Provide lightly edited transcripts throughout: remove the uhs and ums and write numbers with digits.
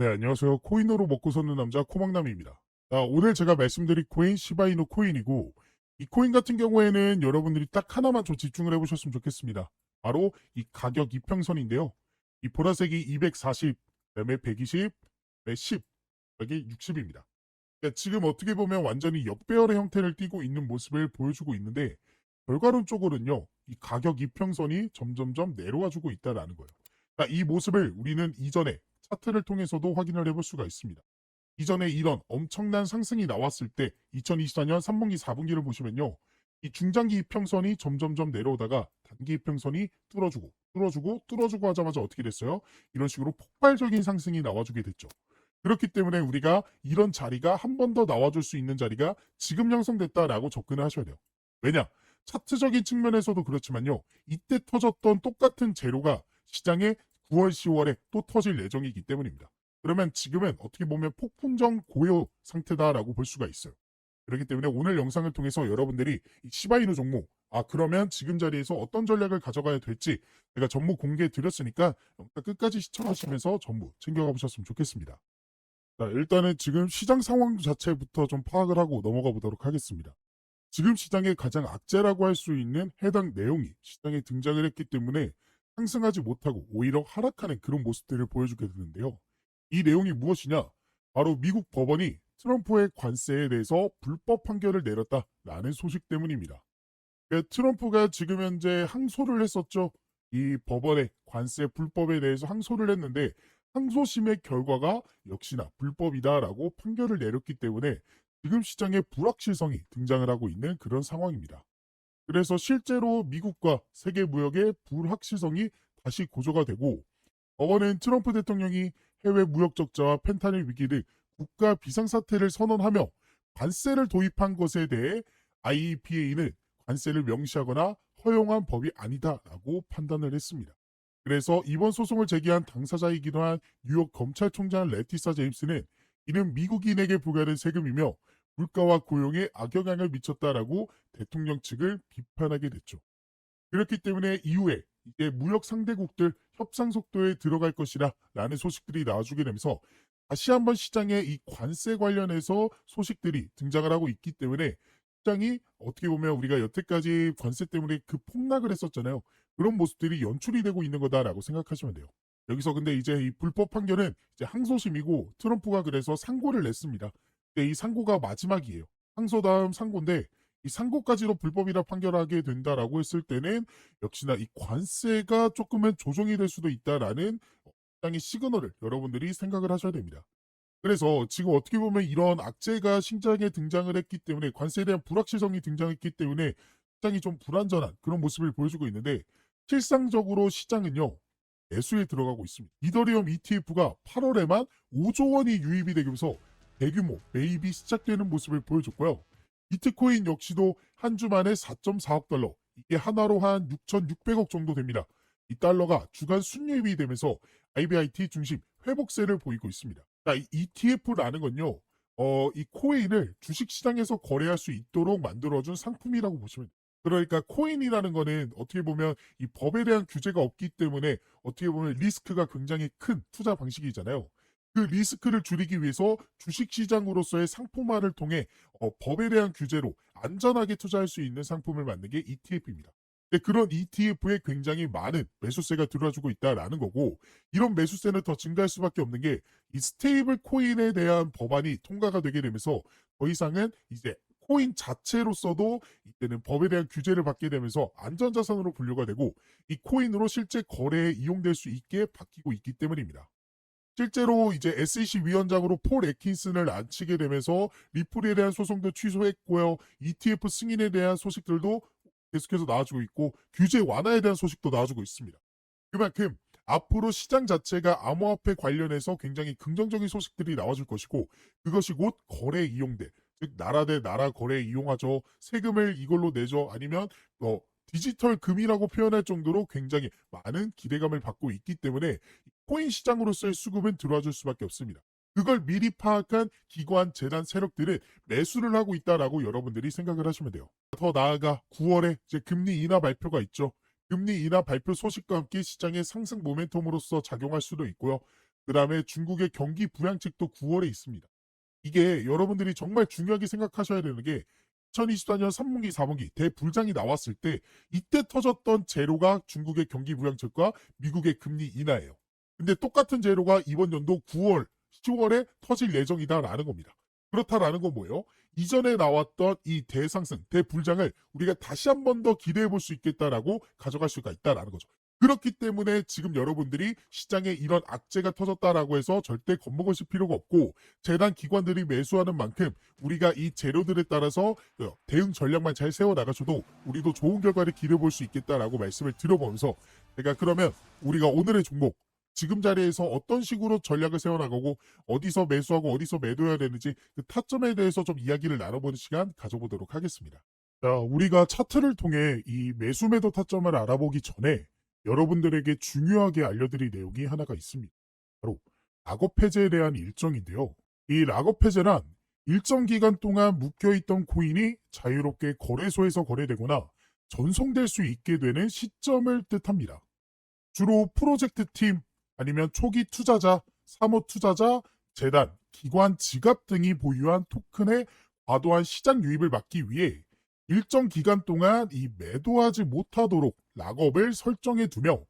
네, 안녕하세요. 코인으로 먹고 사는 남자 코막남입니다. 오늘 제가 말씀드릴 코인 시바이누 코인이고, 이 코인 같은 경우에는 여러분들이 딱 하나만 좀 집중을 해보셨으면 좋겠습니다. 바로 이 가격 이평선인데요. 이 보라색이 240, 그다음에 120, 10, 여기 60입니다. 지금 어떻게 보면 완전히 역배열의 형태를 띠고 있는 모습을 보여주고 있는데, 결과론적으로는요, 이 가격 이평선이 점점점 내려와주고 있다는 거예요. 이 모습을 우리는 이전에 차트를 통해서도 확인을 해볼 수가 있습니다. 이전에 이런 엄청난 상승이 나왔을 때 2024년 3분기, 4분기를 보시면요. 이 중장기 이평선이 점점점 내려오다가 단기 이평선이 뚫어주고 하자마자 어떻게 됐어요? 이런 식으로 폭발적인 상승이 나와주게 됐죠. 그렇기 때문에 우리가 이런 자리가 한 번 더 나와줄 수 있는 자리가 지금 형성됐다라고 접근을 하셔야 돼요. 왜냐? 차트적인 측면에서도 그렇지만요. 이때 터졌던 똑같은 재료가 시장에 9월, 10월에 또 터질 예정이기 때문입니다. 그러면 지금은 어떻게 보면 폭풍정 고요 상태다라고 볼 수가 있어요. 그렇기 때문에 오늘 영상을 통해서 여러분들이 이 시바이누 종목, 그러면 지금 자리에서 어떤 전략을 가져가야 될지 제가 전부 공개해 드렸으니까 영상 끝까지 시청하시면서 전부 챙겨가 보셨으면 좋겠습니다. 자, 일단은 지금 시장 상황 자체부터 좀 파악을 하고 넘어가 보도록 하겠습니다. 지금 시장의 가장 악재라고 할 수 있는 해당 내용이 시장에 등장을 했기 때문에 상승하지 못하고 오히려 하락하는 그런 모습들을 보여주게 되는데요. 이 내용이 무엇이냐? 바로 미국 법원이 트럼프의 관세에 대해서 불법 판결을 내렸다라는 소식 때문입니다. 트럼프가 지금 현재 항소를 했었죠. 이 법원의 관세 불법에 대해서 항소를 했는데 항소심의 결과가 역시나 불법이다라고 판결을 내렸기 때문에 지금 시장에 불확실성이 등장을 하고 있는 그런 상황입니다. 그래서 실제로 미국과 세계 무역의 불확실성이 다시 고조가 되고 법원은 트럼프 대통령이 해외 무역 적자와 펜타닐 위기 등 국가 비상사태를 선언하며 관세를 도입한 것에 대해 IEPA는 관세를 명시하거나 허용한 법이 아니다라고 판단을 했습니다. 그래서 이번 소송을 제기한 당사자이기도 한 뉴욕 검찰총장 레티사 제임스는 이는 미국인에게 부과된 세금이며 물가와 고용에 악영향을 미쳤다라고 대통령 측을 비판하게 됐죠. 그렇기 때문에 이후에 이제 무역 상대국들 협상 속도에 들어갈 것이라 라는 소식들이 나와주게 되면서 다시 한번 시장에 이 관세 관련해서 소식들이 등장을 하고 있기 때문에 시장이 어떻게 보면 우리가 여태까지 관세 때문에 그 폭락을 했었잖아요. 그런 모습들이 연출이 되고 있는 거다라고 생각하시면 돼요. 여기서 근데 이제 이 불법 판결은 이제 항소심이고 트럼프가 그래서 상고를 냈습니다. 근데 이 상고가 마지막이에요. 항소 다음 상고인데 이 상고까지도 불법이라 판결하게 된다라고 했을 때는 역시나 이 관세가 조금은 조정이 될 수도 있다라는 시장의 시그널을 여러분들이 생각을 하셔야 됩니다. 그래서 지금 어떻게 보면 이런 악재가 시장에 등장을 했기 때문에 관세에 대한 불확실성이 등장했기 때문에 시장이 좀 불안전한 그런 모습을 보여주고 있는데 실상적으로 시장은요. 매수에 들어가고 있습니다. 이더리움 ETF가 8월에만 5조 원이 유입이 되면서 대규모 매입이 시작되는 모습을 보여줬고요. 비트코인 역시도 한 주 만에 4.4억 달러, 이게 하나로 한 6,600억 정도 됩니다. 이 달러가 주간 순유입이 되면서 IBIT 중심 회복세를 보이고 있습니다. 이 ETF라는 건요, 이 코인을 주식시장에서 거래할 수 있도록 만들어준 상품이라고 보시면 돼요. 그러니까 코인이라는 거는 어떻게 보면 이 법에 대한 규제가 없기 때문에 어떻게 보면 리스크가 굉장히 큰 투자 방식이잖아요. 그 리스크를 줄이기 위해서 주식시장으로서의 상품화를 통해 법에 대한 규제로 안전하게 투자할 수 있는 상품을 만든 게 ETF입니다. 그런 ETF에 굉장히 많은 매수세가 들어와주고 있다라는 거고 이런 매수세는 더 증가할 수밖에 없는 게 이 스테이블 코인에 대한 법안이 통과가 되게 되면서 더 이상은 이제 코인 자체로서도 이때는 법에 대한 규제를 받게 되면서 안전자산으로 분류가 되고 이 코인으로 실제 거래에 이용될 수 있게 바뀌고 있기 때문입니다. 실제로 이제 SEC 위원장으로 폴 애킨슨을 앉히게 되면서 리플에 대한 소송도 취소했고요. ETF 승인에 대한 소식들도 계속해서 나와주고 있고 규제 완화에 대한 소식도 나와주고 있습니다. 그만큼 앞으로 시장 자체가 암호화폐 관련해서 굉장히 긍정적인 소식들이 나와줄 것이고 그것이 곧 거래에 이용돼. 즉 나라 대 나라 거래에 이용하죠. 세금을 이걸로 내죠. 아니면 디지털 금이라고 표현할 정도로 굉장히 많은 기대감을 받고 있기 때문에 코인 시장으로서의 수급은 들어와줄 수밖에 없습니다. 그걸 미리 파악한 기관, 재단, 세력들은 매수를 하고 있다라고 여러분들이 생각을 하시면 돼요. 더 나아가 9월에 이제 금리 인하 발표가 있죠. 금리 인하 발표 소식과 함께 시장의 상승 모멘텀으로서 작용할 수도 있고요. 그 다음에 중국의 경기 부양책도 9월에 있습니다. 이게 여러분들이 정말 중요하게 생각하셔야 되는 게 2024년 3분기, 4분기 대불장이 나왔을 때 이때 터졌던 재료가 중국의 경기 부양책과 미국의 금리 인하예요. 근데 똑같은 재료가 이번 연도 9월, 10월에 터질 예정이다라는 겁니다. 그렇다라는 건 뭐예요? 이전에 나왔던 이 대상승, 대불장을 우리가 다시 한 번 더 기대해 볼 수 있겠다라고 가져갈 수가 있다라는 거죠. 그렇기 때문에 지금 여러분들이 시장에 이런 악재가 터졌다라고 해서 절대 겁먹으실 필요가 없고 재단 기관들이 매수하는 만큼 우리가 이 재료들에 따라서 대응 전략만 잘 세워나가셔도 우리도 좋은 결과를 기대해 볼 수 있겠다라고 말씀을 드려보면서 제가 그러면 우리가 오늘의 종목 지금 자리에서 어떤 식으로 전략을 세워나가고 어디서 매수하고 어디서 매도해야 되는지 그 타점에 대해서 좀 이야기를 나눠보는 시간 가져보도록 하겠습니다. 자, 우리가 차트를 통해 이 매수 매도 타점을 알아보기 전에 여러분들에게 중요하게 알려드릴 내용이 하나가 있습니다. 바로 락업 해제에 대한 일정인데요. 이 락업 해제란 일정 기간 동안 묶여있던 코인이 자유롭게 거래소에서 거래되거나 전송될 수 있게 되는 시점을 뜻합니다. 주로 프로젝트 팀 아니면 초기 투자자, 사모 투자자, 재단, 기관 지갑 등이 보유한 토큰의 과도한 시장 유입을 막기 위해 일정 기간 동안 이 매도하지 못하도록 락업을 설정해 두며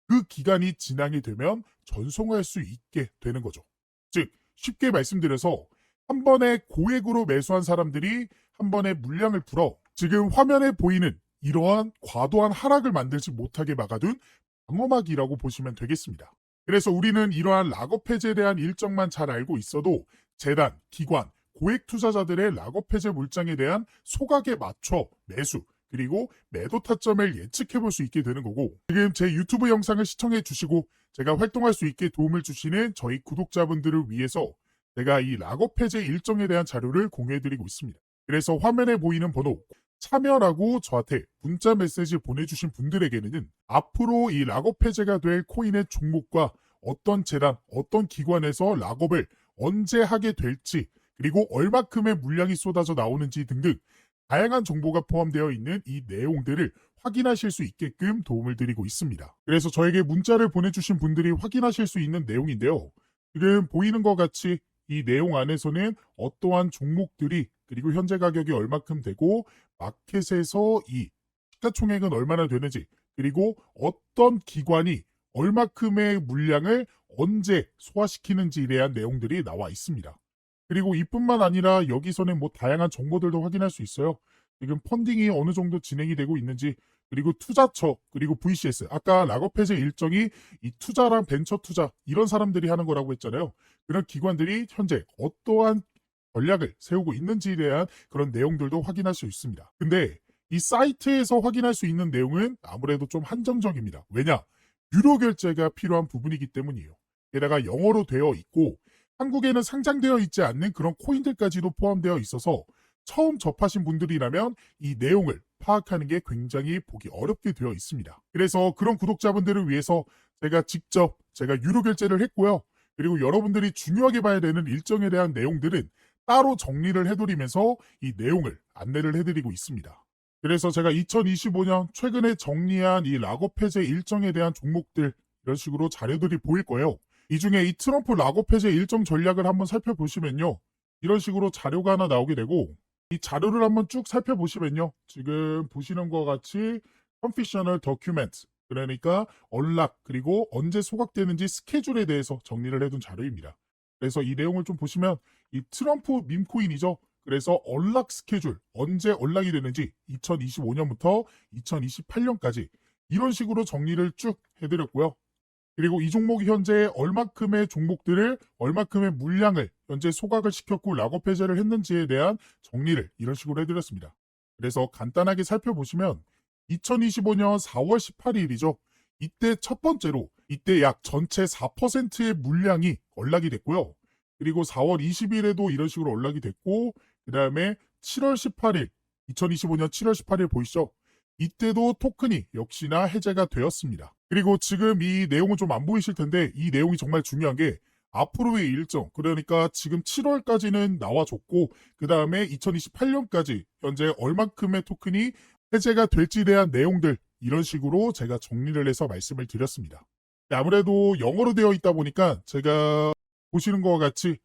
그 기간이 지나게 되면 전송할 수 있게 되는 거죠. 즉 쉽게 말씀드려서 한 번에 고액으로 매수한 사람들이 한 번에 물량을 풀어 지금 화면에 보이는 이러한 과도한 하락을 만들지 못하게 막아둔 방어막이라고 보시면 되겠습니다. 그래서 우리는 이러한 락업 해제에 대한 일정만 잘 알고 있어도 재단, 기관, 고액 투자자들의 락업 해제 물량에 대한 소각에 맞춰 매수 그리고 매도 타점을 예측해 볼 수 있게 되는 거고 지금 제 유튜브 영상을 시청해 주시고 제가 활동할 수 있게 도움을 주시는 저희 구독자분들을 위해서 제가 이 락업 해제 일정에 대한 자료를 공유해 드리고 있습니다. 그래서 화면에 보이는 번호 참여라고 저한테 문자 메시지 보내주신 분들에게는 앞으로 이 락업 해제가 될 코인의 종목과 어떤 재단, 어떤 기관에서 락업을 언제 하게 될지 그리고 얼마큼의 물량이 쏟아져 나오는지 등등 다양한 정보가 포함되어 있는 이 내용들을 확인하실 수 있게끔 도움을 드리고 있습니다. 그래서 저에게 문자를 보내주신 분들이 확인하실 수 있는 내용인데요. 지금 보이는 것 같이 이 내용 안에서는 어떠한 종목들이 그리고 현재 가격이 얼마큼 되고 마켓에서 이 시가총액은 얼마나 되는지 그리고 어떤 기관이 얼마큼의 물량을 언제 소화시키는지에 대한 내용들이 나와 있습니다. 그리고 이뿐만 아니라 여기서는 뭐 다양한 정보들도 확인할 수 있어요. 지금 펀딩이 어느 정도 진행이 되고 있는지 그리고 투자처 그리고 VCS 아까 락업 해제 일정이 이 투자랑 벤처 투자 이런 사람들이 하는 거라고 했잖아요. 그런 기관들이 현재 어떠한 전략을 세우고 있는지에 대한 그런 내용들도 확인할 수 있습니다. 근데 이 사이트에서 확인할 수 있는 내용은 아무래도 좀 한정적입니다. 왜냐? 유료 결제가 필요한 부분이기 때문이에요. 게다가 영어로 되어 있고 한국에는 상장되어 있지 않는 그런 코인들까지도 포함되어 있어서 처음 접하신 분들이라면 이 내용을 파악하는 게 굉장히 보기 어렵게 되어 있습니다. 그래서 그런 구독자분들을 위해서 제가 유료 결제를 했고요. 그리고 여러분들이 중요하게 봐야 되는 일정에 대한 내용들은 따로 정리를 해드리면서 이 내용을 안내를 해드리고 있습니다. 그래서 제가 2025년 최근에 정리한 이 락업 해제 일정에 대한 종목들 이런 식으로 자료들이 보일 거예요. 이 중에 이 트럼프 락업 해제 일정 전략을 한번 살펴보시면요. 이런 식으로 자료가 하나 나오게 되고 이 자료를 한번 쭉 살펴보시면요. 지금 보시는 것 같이 Confidential Document 그러니까 언락 그리고 언제 소각되는지 스케줄에 대해서 정리를 해둔 자료입니다. 그래서 이 내용을 좀 보시면 이 트럼프 밈코인이죠. 그래서 언락 스케줄 언제 언락이 되는지 2025년부터 2028년까지 이런 식으로 정리를 쭉 해드렸고요. 그리고 이 종목이 현재 얼마큼의 종목들을 얼마큼의 물량을 현재 소각을 시켰고 락업 해제를 했는지에 대한 정리를 이런 식으로 해드렸습니다. 그래서 간단하게 살펴보시면 2025년 4월 18일이죠. 이때 첫 번째로 이때 약 전체 4%의 물량이 언락이 됐고요. 그리고 4월 20일에도 이런 식으로 언락이 됐고 그 다음에 7월 18일 2025년 7월 18일 보이시죠? 이때도 토큰이 역시나 해제가 되었습니다. 그리고 지금 이 내용은 좀 안 보이실 텐데 이 내용이 정말 중요한 게 앞으로의 일정 그러니까 지금 7월까지는 나와줬고 그 다음에 2028년까지 현재 얼만큼의 토큰이 해제가 될지에 대한 내용들 이런 식으로 제가 정리를 해서 말씀을 드렸습니다. 아무래도 영어로 되어 있다 보니까 제가 보시는 것과 같이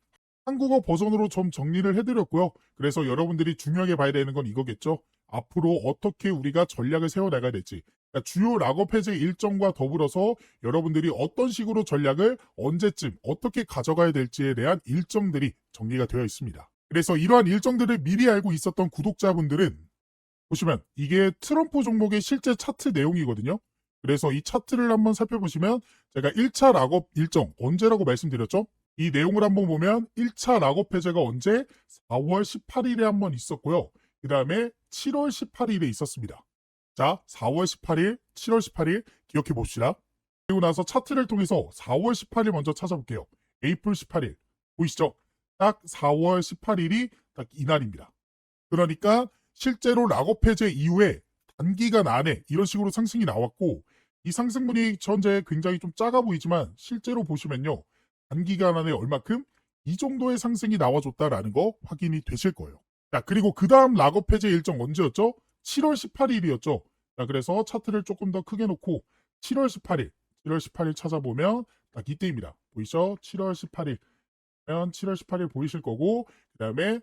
한국어 버전으로 좀 정리를 해드렸고요. 그래서 여러분들이 중요하게 봐야 되는 건 이거겠죠. 앞으로 어떻게 우리가 전략을 세워나가야 될지. 그러니까 주요 락업 해제 일정과 더불어서 여러분들이 어떤 식으로 전략을 언제쯤 어떻게 가져가야 될지에 대한 일정들이 정리가 되어 있습니다. 그래서 이러한 일정들을 미리 알고 있었던 구독자분들은 보시면 이게 트럼프 종목의 실제 차트 내용이거든요. 그래서 이 차트를 한번 살펴보시면 제가 1차 락업 일정 언제라고 말씀드렸죠? 이 내용을 한번 보면 1차 락업 해제가 언제? 4월 18일에 한번 있었고요. 그 다음에 7월 18일에 있었습니다. 자, 4월 18일, 7월 18일 기억해 봅시다. 그리고 나서 차트를 통해서 4월 18일 먼저 찾아볼게요. 에이플 18일 보이시죠? 딱 4월 18일이 딱 이날입니다. 그러니까 실제로 락업 해제 이후에 단기간 안에 이런 식으로 상승이 나왔고 이 상승분이 현재 굉장히 좀 작아 보이지만 실제로 보시면요. 단기간 안에 얼마큼 이 정도의 상승이 나와줬다라는 거 확인이 되실 거예요. 자, 그리고 그 다음 락업 해제 일정 언제였죠? 7월 18일이었죠. 자, 그래서 차트를 조금 더 크게 놓고 7월 18일, 7월 18일 찾아보면 딱 이때입니다. 보이시죠? 7월 18일. 7월 18일 보이실 거고 그 다음에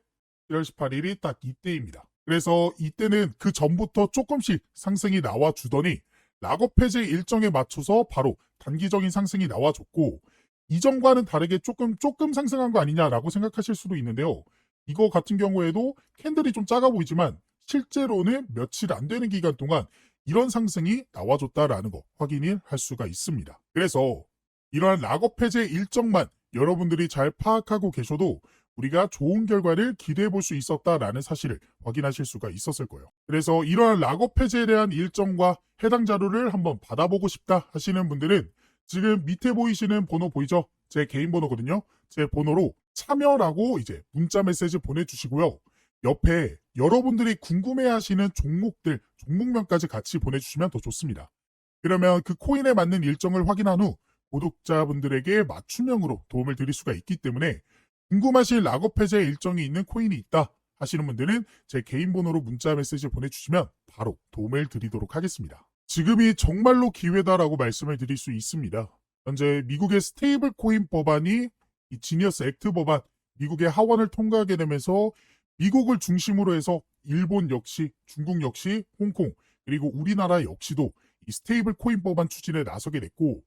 7월 18일이 딱 이때입니다. 그래서 이때는 그 전부터 조금씩 상승이 나와주더니 락업 해제 일정에 맞춰서 바로 단기적인 상승이 나와줬고 이전과는 다르게 조금 상승한 거 아니냐라고 생각하실 수도 있는데요. 이거 같은 경우에도 캔들이 좀 작아 보이지만 실제로는 며칠 안 되는 기간 동안 이런 상승이 나와줬다라는 거 확인을 할 수가 있습니다. 그래서 이러한 락업 해제 일정만 여러분들이 잘 파악하고 계셔도 우리가 좋은 결과를 기대해 볼 수 있었다라는 사실을 확인하실 수가 있었을 거예요. 그래서 이러한 락업 해제에 대한 일정과 해당 자료를 한번 받아보고 싶다 하시는 분들은 지금 밑에 보이시는 번호 보이죠? 제 개인 번호거든요. 제 번호로 참여라고 이제 문자 메시지 보내주시고요. 옆에 여러분들이 궁금해하시는 종목들, 종목명까지 같이 보내주시면 더 좋습니다. 그러면 그 코인에 맞는 일정을 확인한 후 구독자분들에게 맞춤형으로 도움을 드릴 수가 있기 때문에 궁금하신 락업 해제 일정이 있는 코인이 있다 하시는 분들은 제 개인 번호로 문자 메시지 보내주시면 바로 도움을 드리도록 하겠습니다. 지금이 정말로 기회다라고 말씀을 드릴 수 있습니다. 현재 미국의 스테이블 코인 법안이 이 지니어스 액트 법안, 미국의 하원을 통과하게 되면서 미국을 중심으로 해서 일본 역시, 중국 역시, 홍콩, 그리고 우리나라 역시도 이 스테이블 코인 법안 추진에 나서게 됐고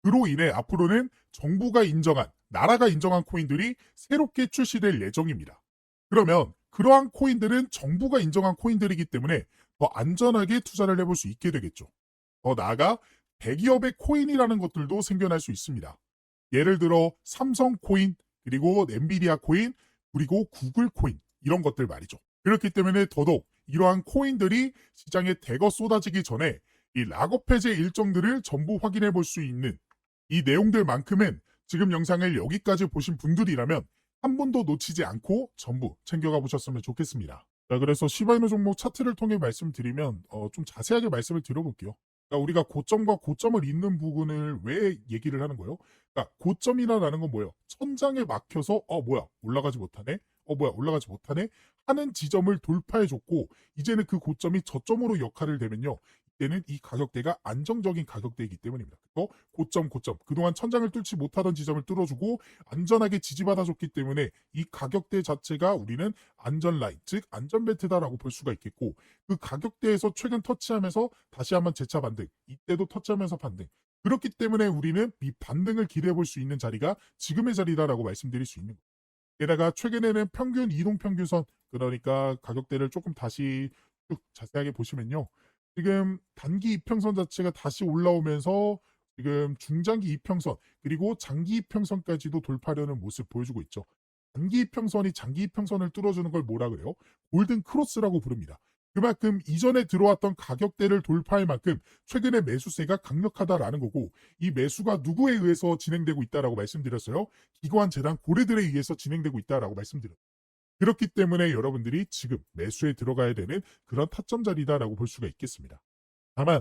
그로 인해 앞으로는 정부가 인정한, 나라가 인정한 코인들이 새롭게 출시될 예정입니다. 그러면 그러한 코인들은 정부가 인정한 코인들이기 때문에 더 안전하게 투자를 해볼 수 있게 되겠죠. 더 나아가 대기업의 코인이라는 것들도 생겨날 수 있습니다. 예를 들어 삼성 코인, 그리고 엔비디아 코인, 그리고 구글 코인 이런 것들 말이죠. 그렇기 때문에 더더욱 이러한 코인들이 시장에 대거 쏟아지기 전에 이 락업 해제 일정들을 전부 확인해 볼 수 있는 이 내용들만큼은 지금 영상을 여기까지 보신 분들이라면 한 번도 놓치지 않고 전부 챙겨가 보셨으면 좋겠습니다. 자, 그래서 시바이노 종목 차트를 통해 말씀드리면 좀 자세하게 말씀을 드려볼게요. 그러니까 우리가 고점과 고점을 잇는 부분을 왜 얘기를 하는 거예요? 그러니까 고점이라는 건 뭐예요? 천장에 막혀서 뭐야 올라가지 못하네? 뭐야 올라가지 못하네? 하는 지점을 돌파해줬고 이제는 그 고점이 저점으로 역할을 되면요. 이때는 이 가격대가 안정적인 가격대이기 때문입니다. 그래서 고점 그동안 천장을 뚫지 못하던 지점을 뚫어주고 안전하게 지지받아줬기 때문에 이 가격대 자체가 우리는 안전 라인 즉 안전벨트다라고 볼 수가 있겠고 그 가격대에서 최근 터치하면서 다시 한번 재차 반등 이때도 터치하면서 반등 그렇기 때문에 우리는 이 반등을 기대해 볼 수 있는 자리가 지금의 자리다라고 말씀드릴 수 있는 거예요. 게다가 최근에는 평균 이동평균선 그러니까 가격대를 조금 다시 쭉 자세하게 보시면요. 지금 단기 이평선 자체가 다시 올라오면서 지금 중장기 이평선 그리고 장기 이평선까지도 돌파하려는 모습 보여주고 있죠. 단기 이평선이 장기 이평선을 뚫어주는 걸 뭐라 그래요? 골든 크로스라고 부릅니다. 그만큼 이전에 들어왔던 가격대를 돌파할 만큼 최근에 매수세가 강력하다라는 거고 이 매수가 누구에 의해서 진행되고 있다라고 말씀드렸어요. 기관 재단 고래들에 의해서 진행되고 있다라고 말씀드렸어요. 그렇기 때문에 여러분들이 지금 매수에 들어가야 되는 그런 타점 자리다라고 볼 수가 있겠습니다. 다만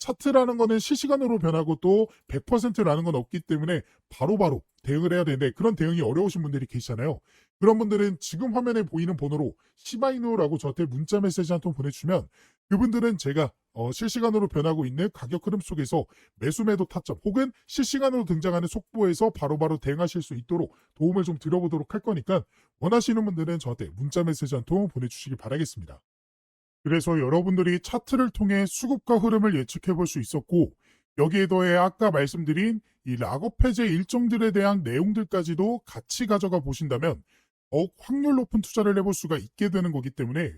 차트라는 거는 실시간으로 변하고 또 100%라는 건 없기 때문에 바로바로 대응을 해야 되는데 그런 대응이 어려우신 분들이 계시잖아요. 그런 분들은 지금 화면에 보이는 번호로 시바이누라고 저한테 문자 메시지 한 통 보내주시면 그분들은 제가 실시간으로 변하고 있는 가격 흐름 속에서 매수 매도 타점 혹은 실시간으로 등장하는 속보에서 바로바로 대응하실 수 있도록 도움을 좀 드려보도록 할 거니까 원하시는 분들은 저한테 문자 메시지 한 통 보내주시기 바라겠습니다. 그래서 여러분들이 차트를 통해 수급과 흐름을 예측해 볼 수 있었고 여기에 더해 아까 말씀드린 이 락업 해제 일정들에 대한 내용들까지도 같이 가져가 보신다면 더욱 확률 높은 투자를 해볼 수가 있게 되는 거기 때문에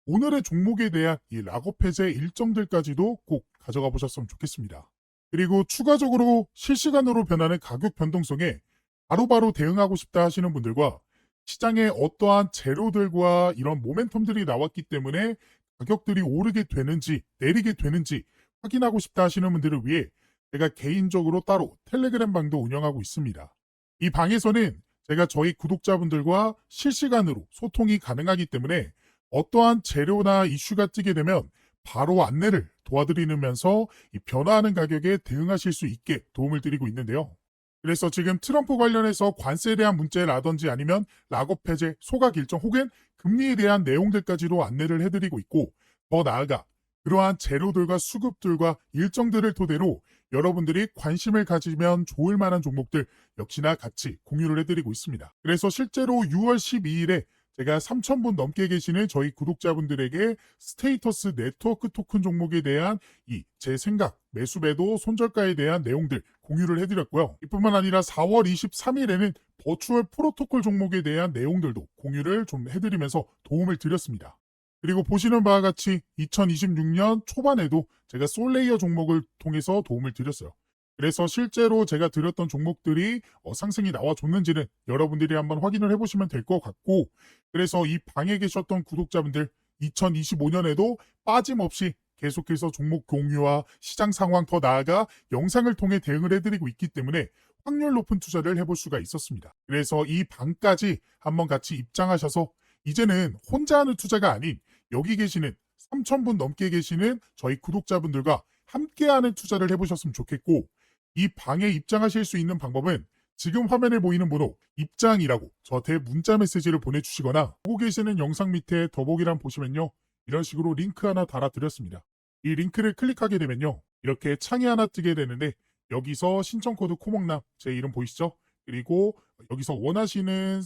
오늘의 종목에 대한 이 락업 해제 일정들까지도 꼭 가져가 보셨으면 좋겠습니다. 그리고 추가적으로 실시간으로 변하는 가격 변동성에 바로바로 대응하고 싶다 하시는 분들과 시장에 어떠한 재료들과 이런 모멘텀들이 나왔기 때문에 가격들이 오르게 되는지 내리게 되는지 확인하고 싶다 하시는 분들을 위해 제가 개인적으로 따로 텔레그램 방도 운영하고 있습니다. 이 방에서는 제가 저희 구독자분들과 실시간으로 소통이 가능하기 때문에 어떠한 재료나 이슈가 뜨게 되면 바로 안내를 도와드리면서 이 변화하는 가격에 대응하실 수 있게 도움을 드리고 있는데요. 그래서 지금 트럼프 관련해서 관세에 대한 문제라든지 아니면 락업 해제, 소각 일정 혹은 금리에 대한 내용들까지도 안내를 해드리고 있고 더 나아가 그러한 재료들과 수급들과 일정들을 토대로 여러분들이 관심을 가지면 좋을 만한 종목들 역시나 같이 공유를 해드리고 있습니다. 그래서 실제로 6월 12일에 제가 3,000분 넘게 계시는 저희 구독자분들에게 스테이터스 네트워크 토큰 종목에 대한 이 제 생각, 매수 매도 손절가에 대한 내용들 공유를 해드렸고요. 이뿐만 아니라 4월 23일에는 버추얼 프로토콜 종목에 대한 내용들도 공유를 좀 해드리면서 도움을 드렸습니다. 그리고 보시는 바와 같이 2026년 초반에도 제가 솔레이어 종목을 통해서 도움을 드렸어요. 그래서 실제로 제가 드렸던 종목들이 상승이 나와줬는지는 여러분들이 한번 확인을 해보시면 될 것 같고 그래서 이 방에 계셨던 구독자분들 2025년에도 빠짐없이 계속해서 종목 공유와 시장 상황 더 나아가 영상을 통해 대응을 해드리고 있기 때문에 확률 높은 투자를 해볼 수가 있었습니다. 그래서 이 방까지 한번 같이 입장하셔서 이제는 혼자 하는 투자가 아닌 여기 계시는 3,000분 넘게 계시는 저희 구독자분들과 함께하는 투자를 해보셨으면 좋겠고 이 방에 입장하실 수 있는 방법은 지금 화면에 보이는 번호 입장이라고 저한테 문자 메시지를 보내주시거나 보고 계시는 영상 밑에 더보기란 보시면요. 이런 식으로 링크 하나 달아드렸습니다. 이 링크를 클릭하게 되면요. 이렇게 창이 하나 뜨게 되는데 여기서 신청코드 코먹남 제 이름 보이시죠? 그리고 여기서 원하시는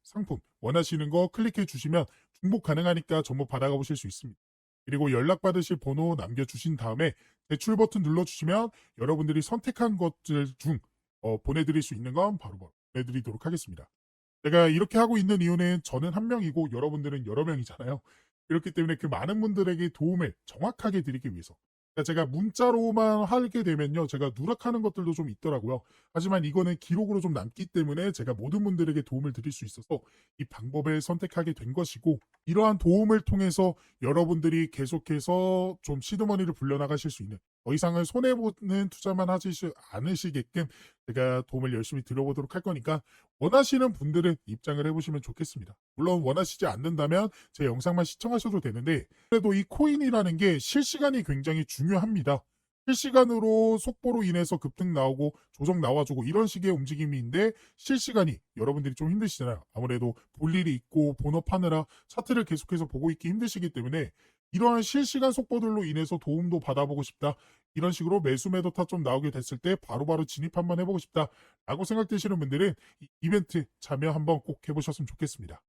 상품 원하시는 거 클릭해 주시면 중복 가능하니까 전부 받아가 보실 수 있습니다. 그리고 연락받으실 번호 남겨주신 다음에 대출 버튼 눌러주시면 여러분들이 선택한 것들 중 보내드릴 수 있는 건 바로 보내드리도록 하겠습니다. 제가 이렇게 하고 있는 이유는 저는 한 명이고 여러분들은 여러 명이잖아요. 그렇기 때문에 그 많은 분들에게 도움을 정확하게 드리기 위해서 제가 문자로만 하게 되면요. 제가 누락하는 것들도 좀 있더라고요. 하지만 이거는 기록으로 좀 남기 때문에 제가 모든 분들에게 도움을 드릴 수 있어서 이 방법을 선택하게 된 것이고 이러한 도움을 통해서 여러분들이 계속해서 좀 시드머니를 불려나가실 수 있는 더 이상은 손해보는 투자만 하지 않으시게끔 제가 도움을 열심히 드려보도록 할 거니까 원하시는 분들은 입장을 해보시면 좋겠습니다. 물론 원하시지 않는다면 제 영상만 시청하셔도 되는데 그래도 이 코인이라는 게 실시간이 굉장히 중요합니다. 실시간으로 속보로 인해서 급등 나오고 조정 나와주고 이런 식의 움직임인데 실시간이 여러분들이 좀 힘드시잖아요. 아무래도 볼 일이 있고 본업하느라 차트를 계속해서 보고 있기 힘드시기 때문에 이러한 실시간 속보들로 인해서 도움도 받아보고 싶다. 이런 식으로 매수 매도 타점 나오게 됐을 때 바로바로 진입 한번 해보고 싶다. 라고 생각되시는 분들은 이 이벤트 참여 한번 꼭 해보셨으면 좋겠습니다.